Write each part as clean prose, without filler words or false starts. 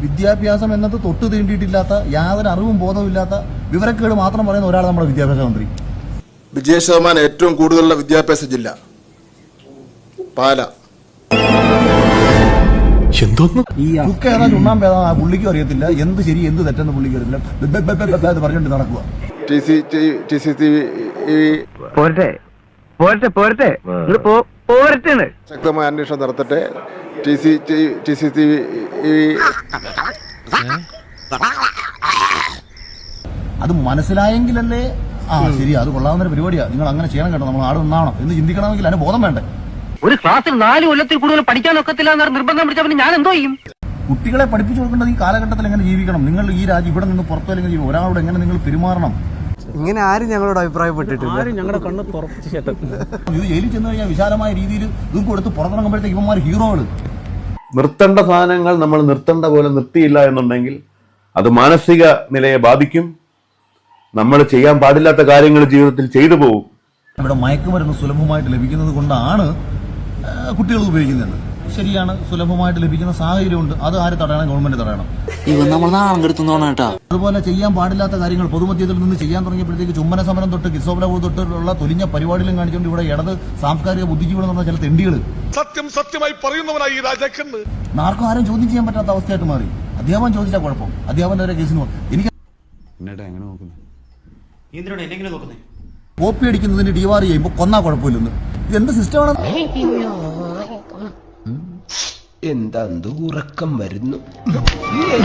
വിദ്യാഭ്യാസം എന്നത് തൊട്ട് തീണ്ടിയിട്ടില്ലാത്ത യാതൊരു അറിവും ബോധവുമില്ലാത്ത വിവരക്കേട് മാത്രം പറയുന്ന ഒരാൾ നമ്മുടെ വിദ്യാഭ്യാസ മന്ത്രി. വിജയശതമാനം ഏറ്റവും കൂടുതലുള്ള വിദ്യാഭ്യാസ ജില്ല പാല. ഈ ബുക്ക് ഏതാ ചുണ്ണാൻ പേതാ പുള്ളിക്കും അറിയത്തില്ല, എന്ത് ശരി എന്ത് തെറ്റെന്ന് പുള്ളിക്ക് അറിയത്തില്ല, പറഞ്ഞുകൊണ്ട് നടക്കുക. ശക്തമായ അന്വേഷണം നടത്തട്ടെ. അത് മനസ്സിലായെങ്കിലല്ലേ ശരി അത് കൊള്ളാവുന്ന പരിപാടിയാ, നിങ്ങൾ അങ്ങനെ ചെയ്യണം കേട്ടോ, നമ്മൾ ആട് നന്നാവണം എന്ന് ചിന്തിക്കണമെങ്കിൽ അതിന് ബോധം വേണ്ടേ? ഒരു ക്ലാസ്സിൽ 4 കൊല്ലത്തിൽ കൂടുതൽ പഠിക്കാനൊക്കത്തില്ല എന്ന് നിർബന്ധം പിടിച്ചാൽ ഞാൻ എന്തോ ചെയ്യും? കുട്ടികളെ പഠിപ്പിച്ചു കൊടുക്കേണ്ടത് ഈ കാലഘട്ടത്തിൽ എങ്ങനെ ജീവിക്കണം, നിങ്ങൾ ഈ രാജ്യം ഇവിടെ നിന്ന് പുറത്തു അല്ലെങ്കിൽ ഒരാളോട് എങ്ങനെ നിങ്ങൾ പെരുമാറണം, ഇങ്ങനെ ആരും ഞങ്ങളോട് അഭിപ്രായപ്പെട്ടിട്ടില്ല. ഞങ്ങളുടെ കണ്ണ് ഇത് ജയിലിൽ ചെന്ന് കഴിഞ്ഞാൽ വിശാലമായ രീതിയിൽ ഇതും കൊടുത്ത് പുറത്തിറങ്ങുമ്പോഴത്തേക്ക് ഇവന്മാർ ഹീറോകള്. നിർത്തേണ്ട സാധനങ്ങൾ നമ്മൾ നിർത്തേണ്ട പോലെ നിർത്തിയില്ല എന്നുണ്ടെങ്കിൽ അത് മാനസിക നിലയെ ബാധിക്കും. നമ്മൾ ചെയ്യാൻ പാടില്ലാത്ത കാര്യങ്ങൾ ജീവിതത്തിൽ ചെയ്തു പോകും. ഇവിടെ മയക്കുമരുന്ന് സുലഭമായിട്ട് ലഭിക്കുന്നത് കൊണ്ടാണ് കുട്ടികൾ ഉപയോഗിക്കുന്നത്. ശരിയാണ്, സുലഭമായിട്ട് ലഭിക്കുന്ന സാഹചര്യമുണ്ട്. അത് ആര് തടയണം? ഗവൺമെന്റ് തടയണം. അതുപോലെ ചെയ്യാൻ പാടില്ലാത്ത കാര്യങ്ങൾ പൊതുമധ്യത്തിൽ നിന്ന് ചെയ്യാൻ തുടങ്ങിയപ്പോഴത്തേക്ക് ചുമ്മന സമരം തൊട്ട് കിസോബലവ് തൊട്ടുള്ള തൊലിഞ്ഞ പരിപാടികളും കാണിച്ചുകൊണ്ട് ഇവിടെ ഇടത് സാംസ്കാരിക ബുദ്ധിജീവികൾ എന്ന് പറഞ്ഞ ചില തെണ്ടികൾ സത്യമായി പറയുന്നവനായി ഈ രാജാക്കന്ന് ആർക്കും ആരും ചോദ്യം ചെയ്യാൻ പറ്റാത്ത അവസ്ഥയായിട്ട് മാറി. അധ്യാപനം ചോദിച്ചാൽ കുഴപ്പം, അധ്യാപനം വരെ കേസിന് എനിക്ക് കോപ്പി അടിക്കുന്നതിന് ഡിവാർ ചെയ്യുമ്പോൾ കൊന്നാ കുഴപ്പമില്ലെന്ന്. ഇതെന്ത് സിസ്റ്റമാണ്? എന്താ ഉറക്കം വരുന്നു.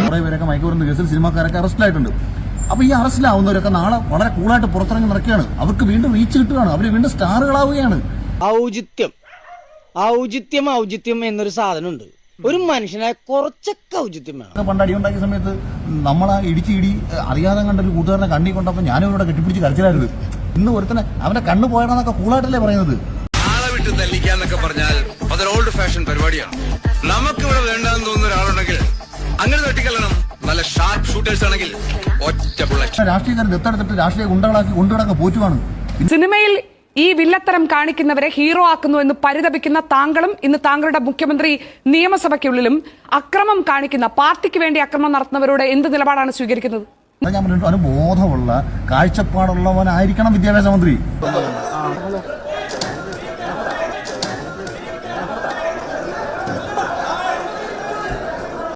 കുറെ പേരൊക്കെ മയക്കുമരുന്ന് കേസിൽ സിനിമാക്കാരൊക്കെ അറസ്റ്റിലായിട്ടുണ്ട്. അപ്പൊ ഈ അറസ്റ്റിലാവുന്നവരൊക്കെ നാളെ വളരെ കൂളായിട്ട് പുറത്തിറങ്ങി നടക്കുകയാണ്. അവർക്ക് വീണ്ടും റീച്ച് കിട്ടുകയാണ്, അവർ വീണ്ടും സ്റ്റാറുകളാവുകയാണ്. ഔചിത്യം എന്നൊരു സാധനമുണ്ട്. ഒരു മനുഷ്യനായ കുറച്ചൊക്കെ ഔചിത്യം വേണം. പണ്ട് അടിയുണ്ടാക്കിയ സമയത്ത് നമ്മളെ ഇടി അറിയാതെ കണ്ടൊരു കൂട്ടുകാരനെ കണ്ണി കൊണ്ടപ്പോൾ ഞാനും ഇവിടെ കെട്ടിപ്പിടിച്ച് കരച്ചിലായിരുന്നു. ഇന്ന് ഒരുത്തനെ അവന്റെ കണ്ണ് പോയതാന്നൊക്കെ കൂളായിട്ടല്ലേ പറയുന്നത്. ആളെ വിട്ട് തല്ലിക്കാന്നൊക്കെ പറഞ്ഞാൽ അതൊരു ഓൾഡ് ഫാഷൻ പരിപാടിയാണ്. നമുക്ക് ഇവിടെ വേണ്ടെന്ന് തോന്നുന്ന ഒരാളുണ്ടെങ്കിൽ അങ്ങനെ തട്ടിക്കല്ലണം. നല്ല ഷാർപ്പ് ഷൂട്ടേഴ്സ് ആണെങ്കിൽ ഒറ്റ ബുള്ളറ്റ്. രാഷ്ട്രീയക്കാർ ദത്തെടുത്തിട്ട് രാഷ്ട്രീയ ഗുണ്ടകളാക്കി കൊണ്ടുകിടക്ക പോറ്റുവാണ്. സിനിമയിൽ ഈ വില്ലത്തരം കാണിക്കുന്നവരെ ഹീറോ ആക്കുന്നു എന്ന് പരിതപിക്കുന്ന താങ്കളും ഇന്ന് താങ്കളുടെ മുഖ്യമന്ത്രി നിയമസഭയ്ക്കുള്ളിലും അക്രമം കാണിക്കുന്ന, പാർട്ടിക്ക് വേണ്ടി അക്രമം നടത്തുന്നവരോട് എന്ത് നിലപാടാണ് സ്വീകരിക്കുന്നത്? ഞാൻ പറഞ്ഞിട്ട് ഒരു ബോധമുള്ള കാഴ്ചപ്പാടുള്ളവനായിരിക്കണം വിദ്യാഭ്യാസ മന്ത്രി.